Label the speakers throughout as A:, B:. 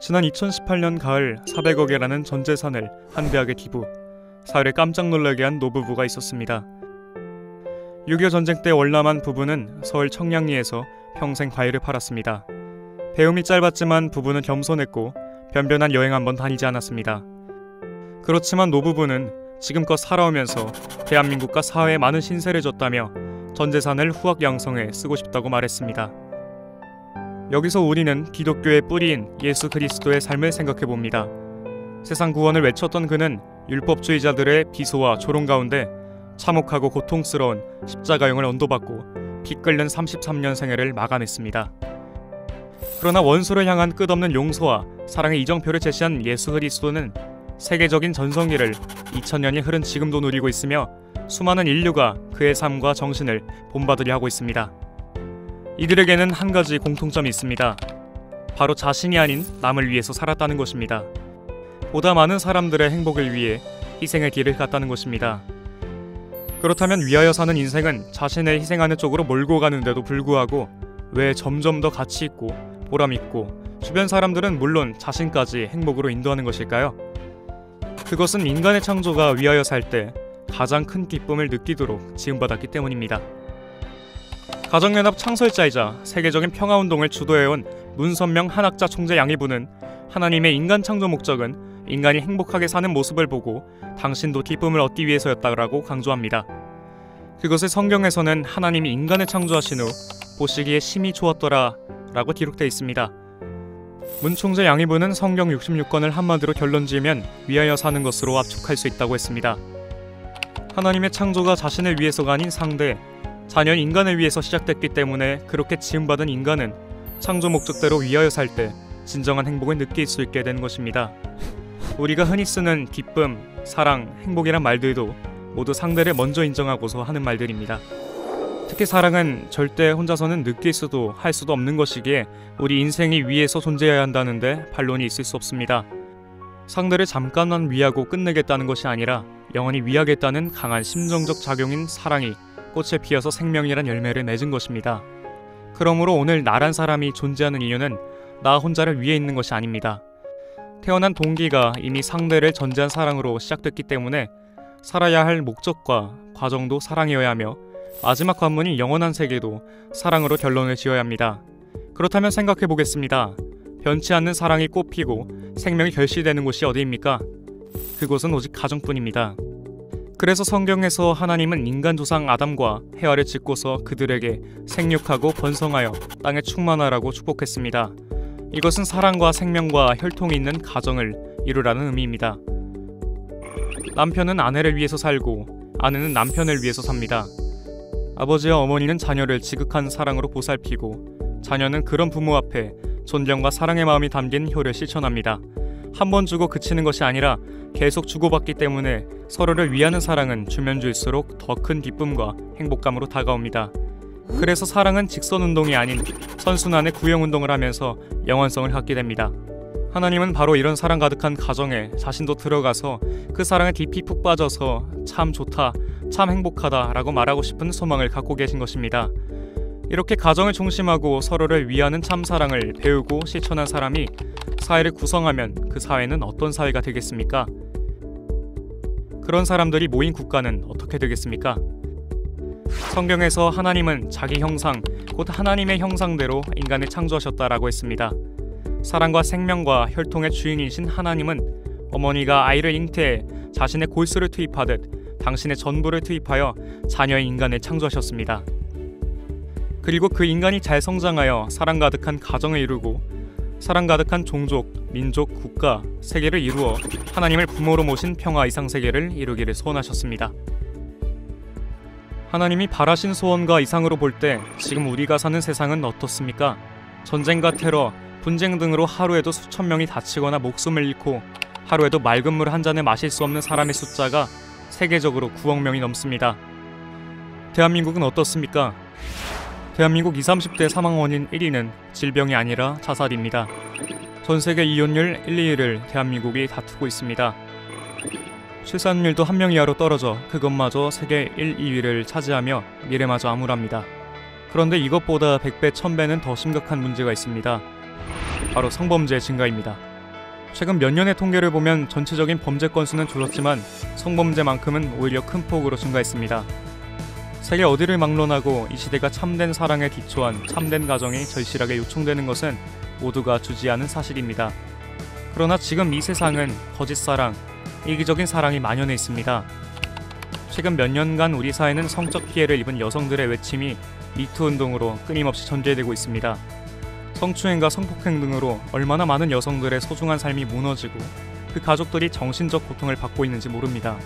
A: 지난 2018년 가을 400억이라는 전 재산을 한 대학에 기부, 사회를 깜짝 놀라게 한 노부부가 있었습니다. 6.25 전쟁 때 월남한 부부는 서울 청량리에서 평생 과일을 팔았습니다. 배움이 짧았지만 부부는 겸손했고 변변한 여행 한번 다니지 않았습니다. 그렇지만 노부부는 지금껏 살아오면서 대한민국과 사회에 많은 신세를 졌다며 전 재산을 후학 양성에 쓰고 싶다고 말했습니다. 여기서 우리는 기독교의 뿌리인 예수 그리스도의 삶을 생각해봅니다. 세상 구원을 외쳤던 그는 율법주의자들의 비소와 조롱 가운데 참혹하고 고통스러운 십자가형을 언도받고 피 끓는 33년 생애를 마감했습니다. 그러나 원수를 향한 끝없는 용서와 사랑의 이정표를 제시한 예수 그리스도는 세계적인 전성기를 2000년이 흐른 지금도 누리고 있으며 수많은 인류가 그의 삶과 정신을 본받으려 하고 있습니다. 이들에게는 한 가지 공통점이 있습니다. 바로 자신이 아닌 남을 위해서 살았다는 것입니다. 보다 많은 사람들의 행복을 위해 희생의 길을 갔다는 것입니다. 그렇다면 위하여 사는 인생은 자신을 희생하는 쪽으로 몰고 가는데도 불구하고 왜 점점 더 가치 있고 보람 있고 주변 사람들은 물론 자신까지 행복으로 인도하는 것일까요? 그것은 인간의 창조가 위하여 살 때 가장 큰 기쁨을 느끼도록 지음받았기 때문입니다. 가정연합 창설자이자 세계적인 평화운동을 주도해온 문선명 한학자 총재 양이부는 하나님의 인간 창조 목적은 인간이 행복하게 사는 모습을 보고 당신도 기쁨을 얻기 위해서였다라고 강조합니다. 그것을 성경에서는 하나님이 인간을 창조하신 후 보시기에 심히 좋았더라 라고 기록되어 있습니다. 문 총재 양이부는 성경 66권을 한마디로 결론지으면 위하여 사는 것으로 압축할 수 있다고 했습니다. 하나님의 창조가 자신을 위해서가 아닌 상대, 자녀인 인간을 위해서 시작됐기 때문에 그렇게 지음받은 인간은 창조 목적대로 위하여 살 때 진정한 행복을 느낄 수 있게 되는 것입니다. 우리가 흔히 쓰는 기쁨, 사랑, 행복이란 말들도 모두 상대를 먼저 인정하고서 하는 말들입니다. 특히 사랑은 절대 혼자서는 느낄 수도 할 수도 없는 것이기에 우리 인생이 위에서 존재해야 한다는데 반론이 있을 수 없습니다. 상대를 잠깐만 위하고 끝내겠다는 것이 아니라 영원히 위하겠다는 강한 심정적 작용인 사랑이 꽃을 피워서 생명이란 열매를 맺은 것입니다. 그러므로 오늘 나란 사람이 존재하는 이유는 나 혼자를 위해 있는 것이 아닙니다. 태어난 동기가 이미 상대를 전제한 사랑으로 시작됐기 때문에 살아야 할 목적과 과정도 사랑이어야 하며 마지막 관문인 영원한 세계도 사랑으로 결론을 지어야 합니다. 그렇다면 생각해 보겠습니다. 변치 않는 사랑이 꽃피고 생명이 결실되는 곳이 어디입니까? 그곳은 오직 가정뿐입니다. 그래서 성경에서 하나님은 인간 조상 아담과 헤와를 짓고서 그들에게 생육하고 번성하여 땅에 충만하라고 축복했습니다. 이것은 사랑과 생명과 혈통이 있는 가정을 이루라는 의미입니다. 남편은 아내를 위해서 살고 아내는 남편을 위해서 삽니다. 아버지와 어머니는 자녀를 지극한 사랑으로 보살피고 자녀는 그런 부모 앞에 존경과 사랑의 마음이 담긴 효를 실천합니다. 한 번 주고 그치는 것이 아니라 계속 주고받기 때문에 서로를 위하는 사랑은 주면 줄수록 더 큰 기쁨과 행복감으로 다가옵니다. 그래서 사랑은 직선운동이 아닌 선순환의 구형운동을 하면서 영원성을 갖게 됩니다. 하나님은 바로 이런 사랑 가득한 가정에 자신도 들어가서 그 사랑에 깊이 푹 빠져서 참 좋다, 참 행복하다 라고 말하고 싶은 소망을 갖고 계신 것입니다. 이렇게 가정을 중심하고 서로를 위하는 참 사랑을 배우고 실천한 사람이 사회를 구성하면 그 사회는 어떤 사회가 되겠습니까? 그런 사람들이 모인 국가는 어떻게 되겠습니까? 성경에서 하나님은 자기 형상, 곧 하나님의 형상대로 인간을 창조하셨다라고 했습니다. 사랑과 생명과 혈통의 주인이신 하나님은 어머니가 아이를 잉태해 자신의 골수를 투입하듯 당신의 전부를 투입하여 자녀의 인간을 창조하셨습니다. 그리고 그 인간이 잘 성장하여 사랑 가득한 가정을 이루고 사랑 가득한 종족, 민족, 국가, 세계를 이루어 하나님을 부모로 모신 평화 이상세계를 이루기를 소원하셨습니다. 하나님이 바라신 소원과 이상으로 볼 때 지금 우리가 사는 세상은 어떻습니까? 전쟁과 테러, 분쟁 등으로 하루에도 수천 명이 다치거나 목숨을 잃고 하루에도 맑은 물 한 잔을 마실 수 없는 사람의 숫자가 세계적으로 9억 명이 넘습니다. 대한민국은 어떻습니까? 대한민국 20, 30대 사망 원인 1위는 질병이 아니라 자살입니다. 전 세계 이혼율 1, 2위를 대한민국이 다투고 있습니다. 출산율도 한 명 이하로 떨어져 그것마저 세계 1, 2위를 차지하며 미래마저 암울합니다. 그런데 이것보다 100배, 1000배는 더 심각한 문제가 있습니다. 바로 성범죄 증가입니다. 최근 몇 년의 통계를 보면 전체적인 범죄 건수는 줄었지만 성범죄만큼은 오히려 큰 폭으로 증가했습니다. 세계 어디를 막론하고 이 시대가 참된 사랑에 기초한 참된 가정이 절실하게 요청되는 것은 모두가 주지하는 사실입니다. 그러나 지금 이 세상은 거짓 사랑, 이기적인 사랑이 만연해 있습니다. 최근 몇 년간 우리 사회는 성적 피해를 입은 여성들의 외침이 미투 운동으로 끊임없이 전개되고 있습니다. 성추행과 성폭행 등으로 얼마나 많은 여성들의 소중한 삶이 무너지고 그 가족들이 정신적 고통을 받고 있는지 모릅니다.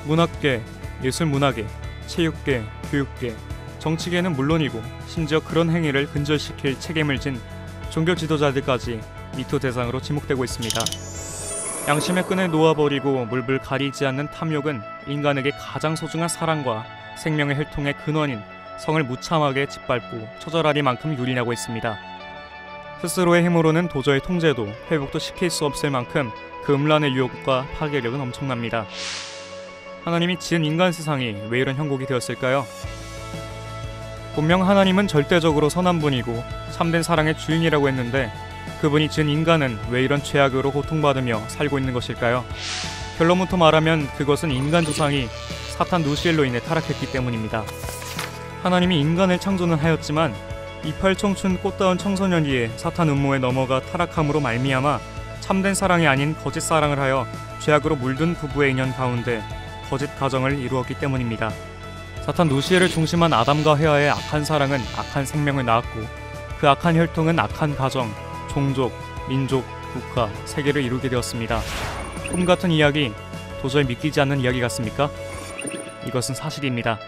A: 문학계, 예술문화계, 체육계, 교육계, 정치계는 물론이고 심지어 그런 행위를 근절시킬 책임을 진 종교 지도자들까지 미투 대상으로 지목되고 있습니다. 양심의 끈을 놓아버리고 물불 가리지 않는 탐욕은 인간에게 가장 소중한 사랑과 생명의 혈통의 근원인 성을 무참하게 짓밟고 처절하리만큼 유린하고 있습니다. 스스로의 힘으로는 도저히 통제도 회복도 시킬 수 없을 만큼 그 음란의 유혹과 파괴력은 엄청납니다. 하나님이 지은 인간 세상이 왜 이런 형국이 되었을까요? 분명 하나님은 절대적으로 선한 분이고 참된 사랑의 주인이라고 했는데 그분이 지은 인간은 왜 이런 죄악으로 고통받으며 살고 있는 것일까요? 결론부터 말하면 그것은 인간 조상이 사탄 루시엘로 인해 타락했기 때문입니다. 하나님이 인간을 창조는 하였지만 이팔 청춘 꽃다운 청소년기에 사탄 음모에 넘어가 타락함으로 말미암아 참된 사랑이 아닌 거짓 사랑을 하여 죄악으로 물든 부부의 인연 가운데 거짓 가정을 이루었기 때문입니다. 사탄 루시엘을 중심한 아담과 헤아의 악한 사랑은 악한 생명을 낳았고 그 악한 혈통은 악한 가정, 종족, 민족, 국가, 세계를 이루게 되었습니다. 꿈같은 이야기, 도저히 믿기지 않는 이야기 같습니까? 이것은 사실입니다.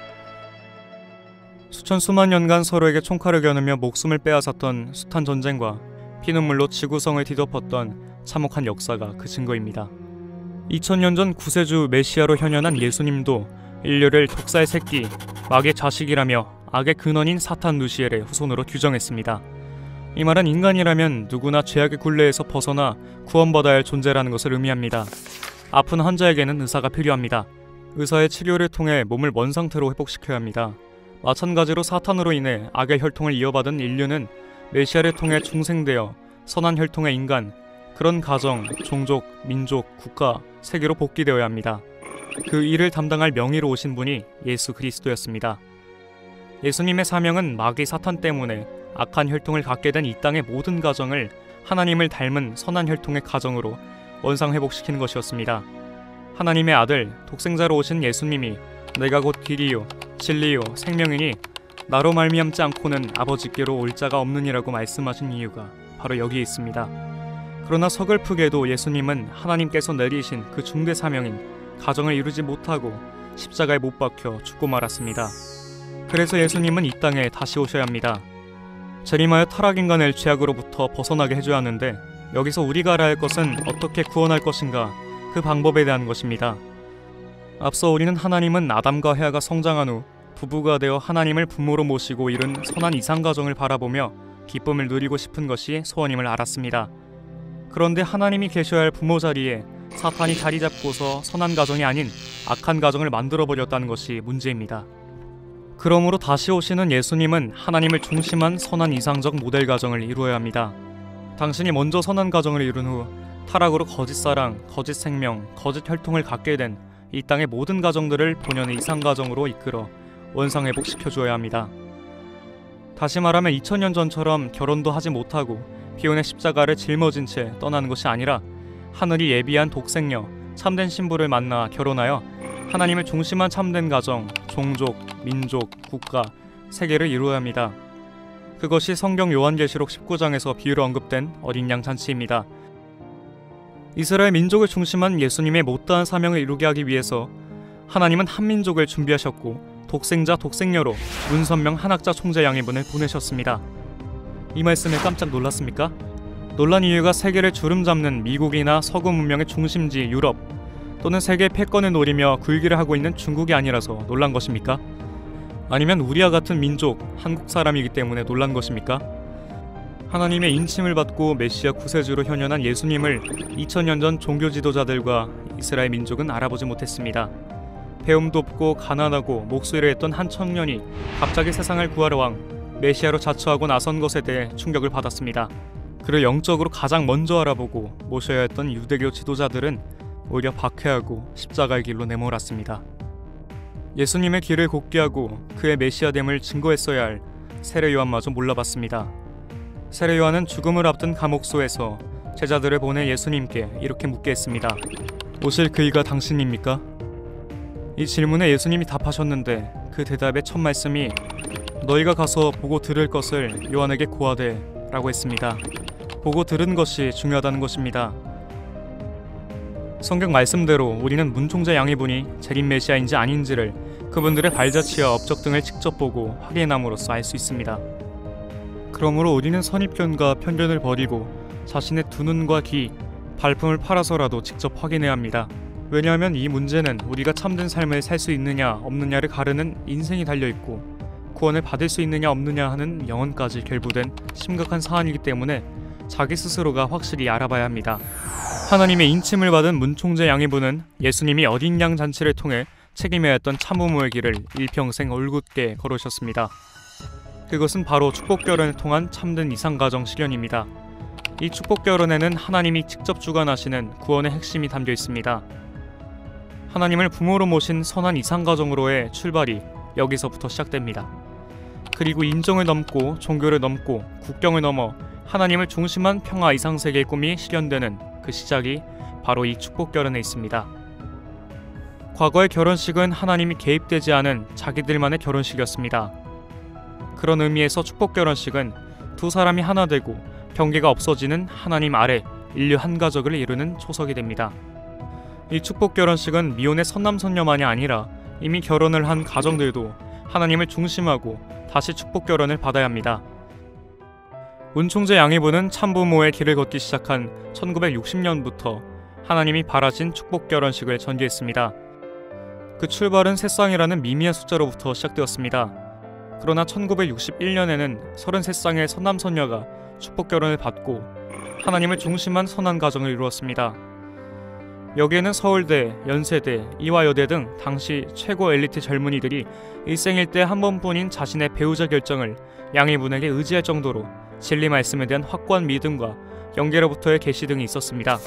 A: 수천 수만 년간 서로에게 총칼을 겨누며 목숨을 빼앗았던 숱한 전쟁과 피눈물로 지구성을 뒤덮었던 참혹한 역사가 그 증거입니다. 2000년 전 구세주 메시아로 현현한 예수님도 인류를 독사의 새끼, 마귀의 자식이라며 악의 근원인 사탄 루시엘의 후손으로 규정했습니다. 이 말은 인간이라면 누구나 죄악의 굴레에서 벗어나 구원받아야 할 존재라는 것을 의미합니다. 아픈 환자에게는 의사가 필요합니다. 의사의 치료를 통해 몸을 원상태로 회복시켜야 합니다. 마찬가지로 사탄으로 인해 악의 혈통을 이어받은 인류는 메시아를 통해 중생되어 선한 혈통의 인간, 그런 가정, 종족, 민족, 국가, 세계로 복귀되어야 합니다. 그 일을 담당할 명의로 오신 분이 예수 그리스도였습니다. 예수님의 사명은 마귀 사탄 때문에 악한 혈통을 갖게 된 이 땅의 모든 가정을 하나님을 닮은 선한 혈통의 가정으로 원상 회복시키는 것이었습니다. 하나님의 아들, 독생자로 오신 예수님이 내가 곧 길이요, 진리요, 생명이니 나로 말미암지 않고는 아버지께로 올 자가 없느니라고 말씀하신 이유가 바로 여기에 있습니다. 그러나 서글프게도 예수님은 하나님께서 내리신 그 중대 사명인 가정을 이루지 못하고 십자가에 못 박혀 죽고 말았습니다. 그래서 예수님은 이 땅에 다시 오셔야 합니다. 재림하여 타락인간을 죄악으로부터 벗어나게 해줘야 하는데 여기서 우리가 알아야 할 것은 어떻게 구원할 것인가, 그 방법에 대한 것입니다. 앞서 우리는 하나님은 아담과 헤아가 성장한 후 부부가 되어 하나님을 부모로 모시고 이룬 선한 이상가정을 바라보며 기쁨을 누리고 싶은 것이 소원임을 알았습니다. 그런데 하나님이 계셔야 할 부모 자리에 사탄이 자리 잡고서 선한 가정이 아닌 악한 가정을 만들어버렸다는 것이 문제입니다. 그러므로 다시 오시는 예수님은 하나님을 중심한 선한 이상적 모델 가정을 이루어야 합니다. 당신이 먼저 선한 가정을 이룬 후 타락으로 거짓 사랑, 거짓 생명, 거짓 혈통을 갖게 된 이 땅의 모든 가정들을 본연의 이상 가정으로 이끌어 원상 회복시켜줘야 합니다. 다시 말하면 2000년 전처럼 결혼도 하지 못하고 비혼의 십자가를 짊어진 채 떠나는 것이 아니라 하늘이 예비한 독생녀, 참된 신부를 만나 결혼하여 하나님을 중심한 참된 가정, 종족, 민족, 국가, 세계를 이루어야 합니다. 그것이 성경 요한계시록 19장에서 비유로 언급된 어린 양 잔치입니다. 이스라엘 민족을 중심한 예수님의 못다한 사명을 이루게 하기 위해서 하나님은 한 민족을 준비하셨고 독생자 독생녀로 문선명 한학자 총재 양해분을 보내셨습니다. 이 말씀에 깜짝 놀랐습니까? 논란 이유가 세계를 주름잡는 미국이나 서구 문명의 중심지 유럽 또는 세계 패권을 노리며 굴기를 하고 있는 중국이 아니라서 놀란 것입니까? 아니면 우리와 같은 민족, 한국 사람이기 때문에 놀란 것입니까? 하나님의 인침을 받고 메시아 구세주로 현현한 예수님을 2000년 전 종교 지도자들과 이스라엘 민족은 알아보지 못했습니다. 배움도 없고 가난하고 목소리를 했던 한 청년이 갑자기 세상을 구하러 왕 메시아로 자처하고 나선 것에 대해 충격을 받았습니다. 그를 영적으로 가장 먼저 알아보고 모셔야 했던 유대교 지도자들은 오히려 박해하고 십자가의 길로 내몰았습니다. 예수님의 길을 곱게 하고 그의 메시아됨을 증거했어야 할 세례 요한마저 몰라봤습니다. 세례 요한은 죽음을 앞둔 감옥소에서 제자들을 보내 예수님께 이렇게 묻게 했습니다. 오실 그이가 당신입니까? 이 질문에 예수님이 답하셨는데 그 대답의 첫 말씀이 너희가 가서 보고 들을 것을 요한에게 고하되 라고 했습니다. 보고 들은 것이 중요하다는 것입니다. 성경 말씀대로 우리는 문총재 양이분이 재림 메시아인지 아닌지를 그분들의 발자취와 업적 등을 직접 보고 확인함으로써 알 수 있습니다. 그러므로 우리는 선입견과 편견을 버리고 자신의 두 눈과 귀, 발품을 팔아서라도 직접 확인해야 합니다. 왜냐하면 이 문제는 우리가 참된 삶을 살 수 있느냐 없느냐를 가르는 인생이 달려있고 구원을 받을 수 있느냐 없느냐 하는 영혼까지 결부된 심각한 사안이기 때문에 자기 스스로가 확실히 알아봐야 합니다. 하나님의 인침을 받은 문총재 양이분은 예수님이 어린 양 잔치를 통해 책임해야 했던 참부모의 길을 일평생 올곧게 걸으셨습니다. 그것은 바로 축복결혼을 통한 참된 이상가정 실현입니다. 이 축복결혼에는 하나님이 직접 주관하시는 구원의 핵심이 담겨 있습니다. 하나님을 부모로 모신 선한 이상가정으로의 출발이 여기서부터 시작됩니다. 그리고 인종을 넘고 종교를 넘고 국경을 넘어 하나님을 중심한 평화 이상세계의 꿈이 실현되는 그 시작이 바로 이 축복결혼에 있습니다. 과거의 결혼식은 하나님이 개입되지 않은 자기들만의 결혼식이었습니다. 그런 의미에서 축복결혼식은 두 사람이 하나 되고 경계가 없어지는 하나님 아래 인류 한 가족을 이루는 초석이 됩니다. 이 축복결혼식은 미혼의 선남선녀만이 아니라 이미 결혼을 한 가정들도 하나님을 중심하고 다시 축복결혼을 받아야 합니다. 문총재 양이분은 참부모의 길을 걷기 시작한 1960년부터 하나님이 바라신 축복결혼식을 전개했습니다. 그 출발은 새쌍이라는 미미한 숫자로부터 시작되었습니다. 그러나 1961년에는 33쌍의 선남선녀가 축복결혼을 받고 하나님을 중심한 선한 가정을 이루었습니다. 여기에는 서울대, 연세대, 이화여대 등 당시 최고 엘리트 젊은이들이 일생일 때 한 번뿐인 자신의 배우자 결정을 양이분에게 의지할 정도로 진리 말씀에 대한 확고한 믿음과 영계로부터의 계시 등이 있었습니다.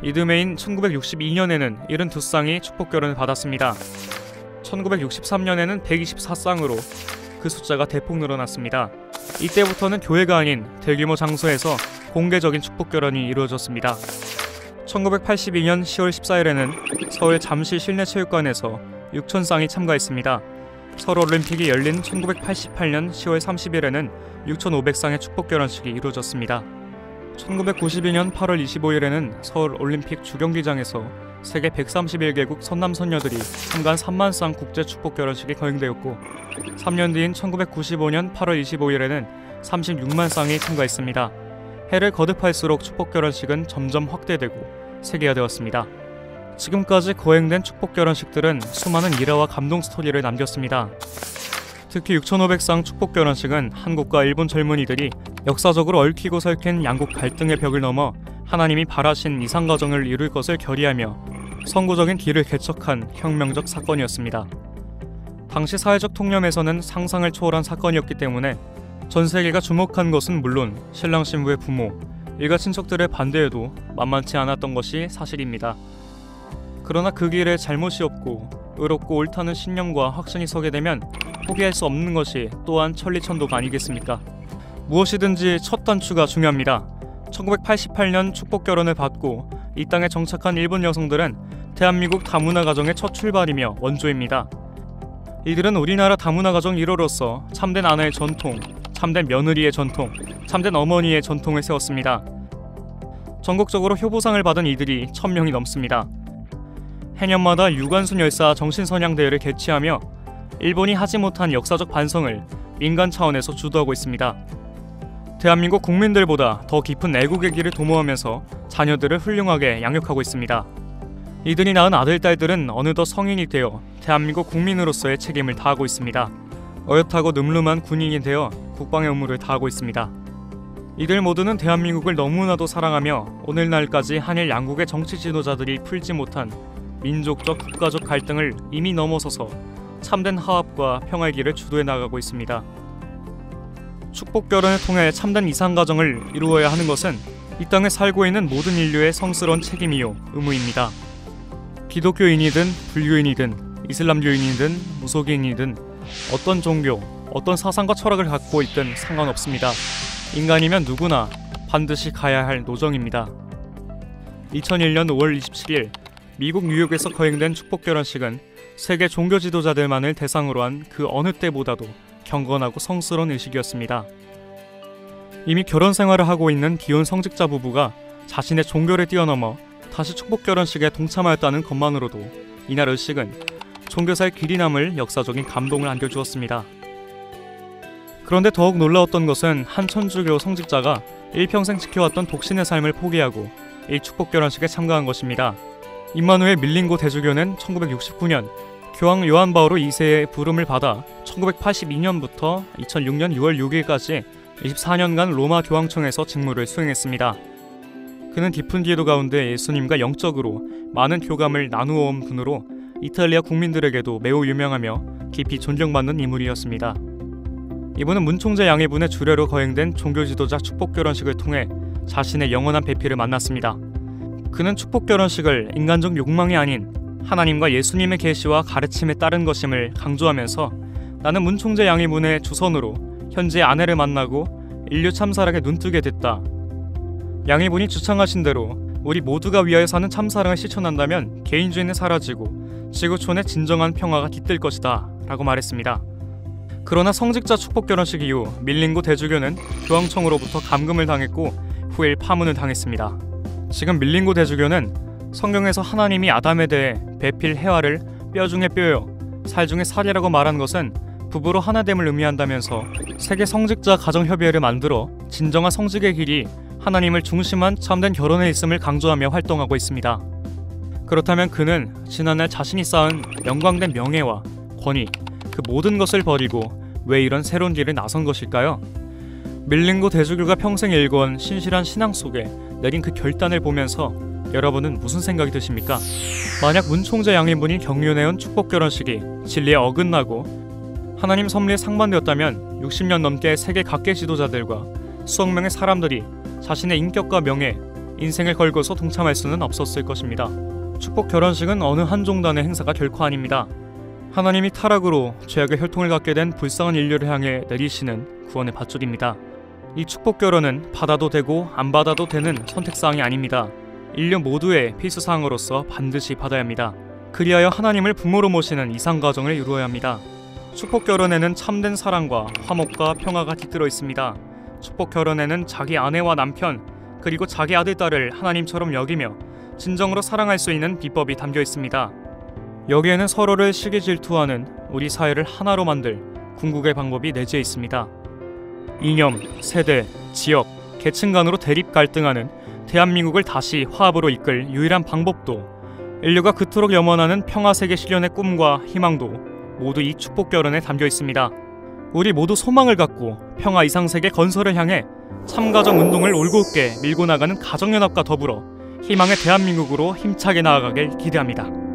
A: 이듬해인 1962년에는 72쌍이 축복결혼을 받았습니다. 1963년에는 124쌍으로 그 숫자가 대폭 늘어났습니다. 이때부터는 교회가 아닌 대규모 장소에서 공개적인 축복결혼이 이루어졌습니다. 1982년 10월 14일에는 서울 잠실 실내체육관에서 6,000쌍이 참가했습니다. 서울올림픽이 열린 1988년 10월 30일에는 6,500쌍의 축복결혼식이 이루어졌습니다. 1992년 8월 25일에는 서울올림픽 주경기장에서 세계 131개국 선남선녀들이 참가한 3만 쌍 국제 축복결혼식이 거행되었고 3년 뒤인 1995년 8월 25일에는 36만 쌍이 참가했습니다. 해를 거듭할수록 축복결혼식은 점점 확대되고 세계화되었습니다. 지금까지 거행된 축복결혼식들은 수많은 일화와 감동 스토리를 남겼습니다. 특히 6,500쌍 축복결혼식은 한국과 일본 젊은이들이 역사적으로 얽히고 설킨 양국 갈등의 벽을 넘어 하나님이 바라신 이상가정을 이룰 것을 결의하며 선구적인 길을 개척한 혁명적 사건이었습니다. 당시 사회적 통념에서는 상상을 초월한 사건이었기 때문에 전 세계가 주목한 것은 물론 신랑 신부의 부모, 일가 친척들의 반대에도 만만치 않았던 것이 사실입니다. 그러나 그 길에 잘못이 없고 의롭고 옳다는 신념과 확신이 서게 되면 포기할 수 없는 것이 또한 천리천도가 아니겠습니까? 무엇이든지 첫 단추가 중요합니다. 1988년 축복결혼을 받고 이 땅에 정착한 일본 여성들은 대한민국 다문화 가정의 첫 출발이며 원조입니다. 이들은 우리나라 다문화 가정 1호로서 참된 아내의 전통, 참된 며느리의 전통, 참된 어머니의 전통을 세웠습니다. 전국적으로 효보상을 받은 이들이 1,000명이 넘습니다. 해년마다 유관순 열사 정신선양대회를 개최하며 일본이 하지 못한 역사적 반성을 민간 차원에서 주도하고 있습니다. 대한민국 국민들보다 더 깊은 애국의 길을 도모하면서 자녀들을 훌륭하게 양육하고 있습니다. 이들이 낳은 아들, 딸들은 어느덧 성인이 되어 대한민국 국민으로서의 책임을 다하고 있습니다. 어엿하고 늠름한 군인이 되어 국방의 의무를 다하고 있습니다. 이들 모두는 대한민국을 너무나도 사랑하며 오늘날까지 한일 양국의 정치 지도자들이 풀지 못한 민족적, 국가적 갈등을 이미 넘어서서 참된 화합과 평화의 길을 주도해 나가고 있습니다. 축복 결혼을 통해 참된 이상가정을 이루어야 하는 것은 이 땅에 살고 있는 모든 인류의 성스러운 책임이요 의무입니다. 기독교인이든 불교인이든 이슬람교인이든 무속인이든 어떤 종교, 어떤 사상과 철학을 갖고 있든 상관없습니다. 인간이면 누구나 반드시 가야 할 노정입니다. 2001년 5월 27일 미국 뉴욕에서 거행된 축복 결혼식은 세계 종교 지도자들만을 대상으로 한 그 어느 때보다도 경건하고 성스러운 의식이었습니다. 이미 결혼 생활을 하고 있는 기혼 성직자 부부가 자신의 종교를 뛰어넘어 다시 축복 결혼식에 동참하였다는 것만으로도 이날 의식은 종교사의 길이 남을 역사적인 감동을 안겨주었습니다. 그런데 더욱 놀라웠던 것은 한 천주교 성직자가 일평생 지켜왔던 독신의 삶을 포기하고 이 축복 결혼식에 참가한 것입니다. 임마누엘 밀링고 대주교는 1969년 교황 요한 바오로 2세의 부름을 받아 1982년부터 2006년 6월 6일까지 24년간 로마 교황청에서 직무를 수행했습니다. 그는 깊은 기도 가운데 예수님과 영적으로 많은 교감을 나누어 온 분으로 이탈리아 국민들에게도 매우 유명하며 깊이 존경받는 인물이었습니다. 이분은 문총재 양해분의 주례로 거행된 종교 지도자 축복 결혼식을 통해 자신의 영원한 배필을 만났습니다. 그는 축복 결혼식을 인간적 욕망이 아닌 하나님과 예수님의 계시와 가르침에 따른 것임을 강조하면서 나는 문총재 양해분의 주선으로 현재 아내를 만나고 인류 참사랑에 눈뜨게 됐다. 양해분이 주창하신 대로 우리 모두가 위하여 사는 참사랑을 실천한다면 개인주의는 사라지고 지구촌의 진정한 평화가 깃들 것이다 라고 말했습니다. 그러나 성직자 축복 결혼식 이후 밀링고 대주교는 교황청으로부터 감금을 당했고 후일 파문을 당했습니다. 지금 밀링고 대주교는 성경에서 하나님이 아담에 대해 배필 해와를 뼈 중에 뼈요 살 중에 살이라고 말한 것은 부부로 하나됨을 의미한다면서 세계 성직자 가정협의회를 만들어 진정한 성직의 길이 하나님을 중심한 참된 결혼에 있음을 강조하며 활동하고 있습니다. 그렇다면 그는 지난날 자신이 쌓은 영광된 명예와 권위, 그 모든 것을 버리고 왜 이런 새로운 길을 나선 것일까요? 밀링고 대주교가 평생 일궈온 신실한 신앙 속에 내린 그 결단을 보면서 여러분은 무슨 생각이 드십니까? 만약 문총재 양인분이 경륜해온 축복 결혼식이 진리에 어긋나고 하나님 섭리에 상반되었다면 60년 넘게 세계 각계 지도자들과 수억 명의 사람들이 자신의 인격과 명예, 인생을 걸고서 동참할 수는 없었을 것입니다. 축복 결혼식은 어느 한 종단의 행사가 결코 아닙니다. 하나님이 타락으로 죄악의 혈통을 갖게 된 불쌍한 인류를 향해 내리시는 구원의 밧줄입니다. 이 축복 결혼은 받아도 되고 안 받아도 되는 선택사항이 아닙니다. 인류 모두의 필수사항으로서 반드시 받아야 합니다. 그리하여 하나님을 부모로 모시는 이상가정을 이루어야 합니다. 축복 결혼에는 참된 사랑과 화목과 평화가 깃들어 있습니다. 축복 결혼에는 자기 아내와 남편 그리고 자기 아들, 딸을 하나님처럼 여기며 진정으로 사랑할 수 있는 비법이 담겨 있습니다. 여기에는 서로를 시기 질투하는 우리 사회를 하나로 만들 궁극의 방법이 내재해 있습니다. 이념, 세대, 지역, 계층 간으로 대립 갈등하는 대한민국을 다시 화합으로 이끌 유일한 방법도 인류가 그토록 염원하는 평화세계 실현의 꿈과 희망도 모두 이 축복 결혼에 담겨 있습니다. 우리 모두 소망을 갖고 평화 이상세계 건설을 향해 참가정 운동을 올곧게 밀고 나가는 가정연합과 더불어 희망의 대한민국으로 힘차게 나아가길 기대합니다.